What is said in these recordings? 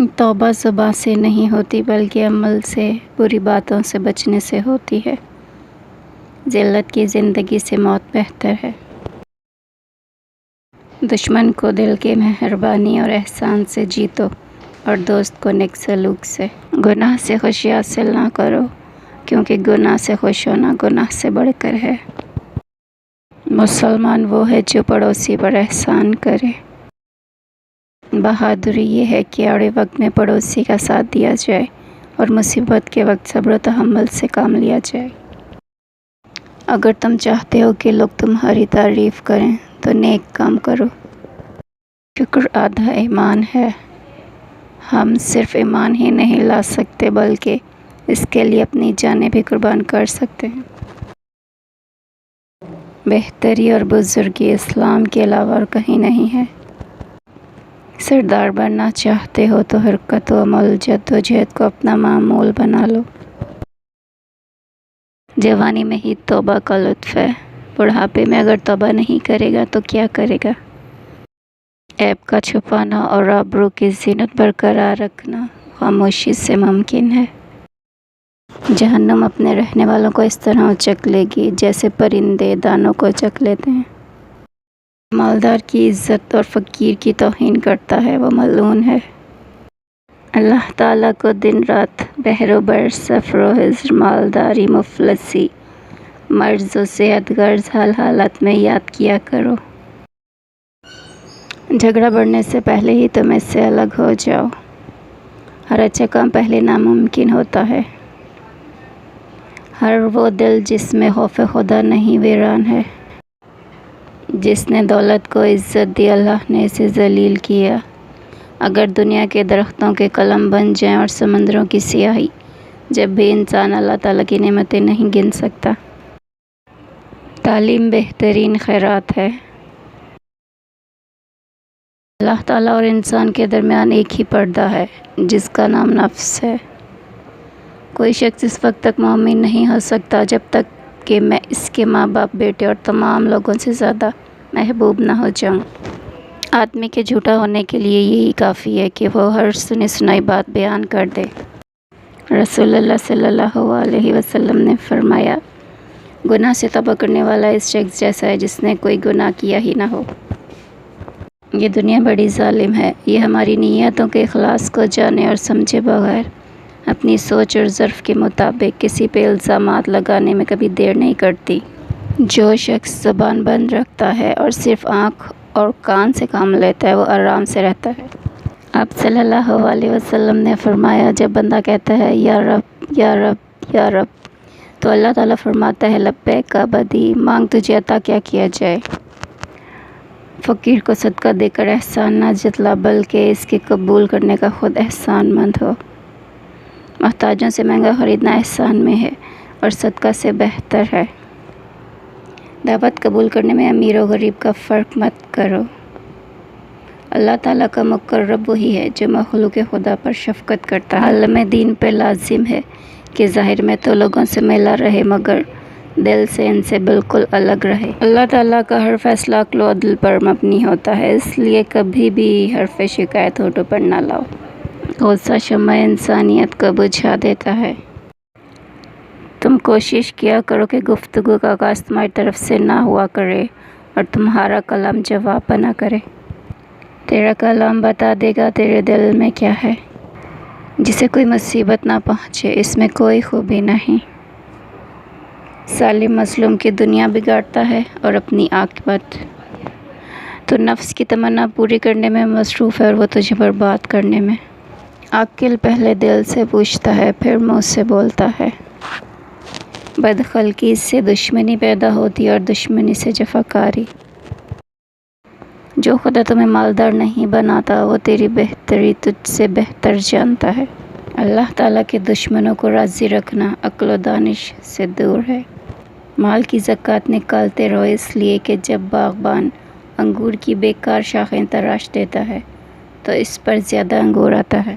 توبہ زبان سے نہیں ہوتی بلکہ عمل سے، بری باتوں سے بچنے سے ہوتی ہے۔ ذلت کی زندگی سے موت بہتر ہے۔ دشمن کو دل کی مہربانی اور احسان سے جیتو اور دوست کو نیک سلوک سے۔ گناہ سے خوشی حاصل نہ کرو، کیونکہ گناہ سے خوش ہونا گناہ سے بڑھ کر ہے۔ مسلمان وہ ہے جو پڑوسی پر احسان کرے۔ بہادری یہ ہے کہ آڑے وقت میں پڑوسی کا ساتھ دیا جائے اور مصیبت کے وقت صبر و تحمل سے کام لیا جائے۔ اگر تم چاہتے ہو کہ لوگ تمہاری تعریف کریں تو نیک کام کرو۔ شکر آدھا ایمان ہے۔ ہم صرف ایمان ہی نہیں لا سکتے بلکہ اس کے لیے اپنی جانیں بھی قربان کر سکتے ہیں۔ بہتری اور بزرگی اسلام کے علاوہ اور کہیں نہیں ہے۔ سردار بننا چاہتے ہو تو حرکت و عمل، جد و جہد کو اپنا معمول بنا لو۔ جوانی میں ہی توبہ کا لطف ہے، بڑھاپے میں اگر توبہ نہیں کرے گا تو کیا کرے گا؟ عیب کا چھپانا اور آبرو کی زینت برقرار رکھنا خاموشی سے ممکن ہے۔ جہنم اپنے رہنے والوں کو اس طرح اچک لے گی جیسے پرندے دانوں کو اچک لیتے ہیں۔ مالدار کی عزت اور فقیر کی توہین کرتا ہے وہ ملعون ہے۔ اللہ تعالیٰ کو دن رات، بحر و بر، سفر و حضر، مالداری، مفلسی، مرض و صحت، غرض حال حالت میں یاد کیا کرو۔ جھگڑا بڑھنے سے پہلے ہی تم اس سے الگ ہو جاؤ۔ ہر اچھا کام پہلے ناممکن ہوتا ہے۔ ہر وہ دل جس میں خوف خدا نہیں ویران ہے۔ جس نے دولت کو عزت دی اللہ نے اسے ذلیل کیا۔ اگر دنیا کے درختوں کے قلم بن جائیں اور سمندروں کی سیاہی، جب بھی انسان اللہ تعالیٰ کی نعمتیں نہیں گن سکتا۔ تعلیم بہترین خیرات ہے۔ اللہ تعالیٰ اور انسان کے درمیان ایک ہی پردہ ہے جس کا نام نفس ہے۔ کوئی شخص اس وقت تک مومن نہیں ہو سکتا جب تک کہ میں اس کے ماں باپ، بیٹے اور تمام لوگوں سے زیادہ محبوب نہ ہو جاؤں۔ آدمی کے جھوٹا ہونے کے لیے یہی کافی ہے کہ وہ ہر سنی سنائی بات بیان کر دے۔ رسول اللہ صلی اللہ علیہ وسلم نے فرمایا، گناہ سے توبہ کرنے والا اس شخص جیسا ہے جس نے کوئی گناہ کیا ہی نہ ہو۔ یہ دنیا بڑی ظالم ہے۔ یہ ہماری نیتوں کے اخلاص کو جانے اور سمجھے بغیر اپنی سوچ اور ظرف کے مطابق کسی پہ الزامات لگانے میں کبھی دیر نہیں کرتی۔ جو شخص زبان بند رکھتا ہے اور صرف آنکھ اور کان سے کام لیتا ہے وہ آرام سے رہتا ہے۔ آپ صلی اللہ علیہ وسلم نے فرمایا، جب بندہ کہتا ہے یا رب یا رب یا رب تو اللہ تعالیٰ فرماتا ہے لبیک عبدی، مانگ تجھے عطا کیا جائے۔ فقیر کو صدقہ دے کر احسان نہ جتلا بلکہ اس کے قبول کرنے کا خود احسان مند ہو۔ محتاجوں سے مہنگا خریدنا احسان میں ہے اور صدقہ سے بہتر ہے۔ دعوت قبول کرنے میں امیر و غریب کا فرق مت کرو۔ اللہ تعالیٰ کا مقرب وہی ہے جو مخلوق خدا پر شفقت کرتا ہے۔ عالم دین پر لازم ہے کہ ظاہر میں تو لوگوں سے ملا رہے مگر دل سے ان سے بالکل الگ رہے۔ اللہ تعالیٰ کا ہر فیصلہ عقل و عدل پر مبنی ہوتا ہے، اس لیے کبھی بھی حرف شکایت ہونٹوں پر نہ لاؤ۔ غصہ شمع انسانیت کو بجھا دیتا ہے۔ تم کوشش کیا کرو کہ گفتگو کا آغاز تمہاری طرف سے نہ ہوا کرے اور تمہارا کلام جواب بنا کرے۔ تیرا کلام بتا دے گا تیرے دل میں کیا ہے۔ جسے کوئی مصیبت نہ پہنچے اس میں کوئی خوبی نہیں۔ ظالم مظلوم کی دنیا بگاڑتا ہے اور اپنی عاقبت۔ تو نفس کی تمنا پوری کرنے میں مصروف ہے اور وہ تجھے برباد کرنے میں۔ عاقل پہلے دل سے پوچھتا ہے پھر منہ سے بولتا ہے۔ بدخلقی سے دشمنی پیدا ہوتی ہے اور دشمنی سے جفاکاری۔ جو خدا تمہیں مالدار نہیں بناتا وہ تیری بہتری تجھ سے بہتر جانتا ہے۔ اللہ تعالیٰ کے دشمنوں کو راضی رکھنا عقل و دانش سے دور ہے۔ مال کی زکوٰۃ نکالتے رہو اس لیے کہ جب باغبان انگور کی بیکار شاخیں تراش دیتا ہے تو اس پر زیادہ انگور آتا ہے۔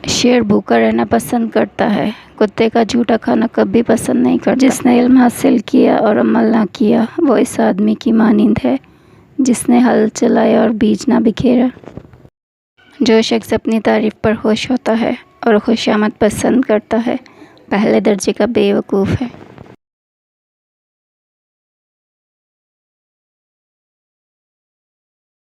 شیر بھوکا رہنا پسند کرتا ہے، کتے کا جھوٹا کھانا کبھی پسند نہیں کرتا۔ جس نے علم حاصل کیا اور عمل نہ کیا وہ اس آدمی کی مانند ہے جس نے ہل چلایا اور بیج نہ بکھیرا۔ جو شخص اپنی تعریف پر خوش ہوتا ہے اور خوشامد پسند کرتا ہے پہلے درجے کا بے وقوف ہے۔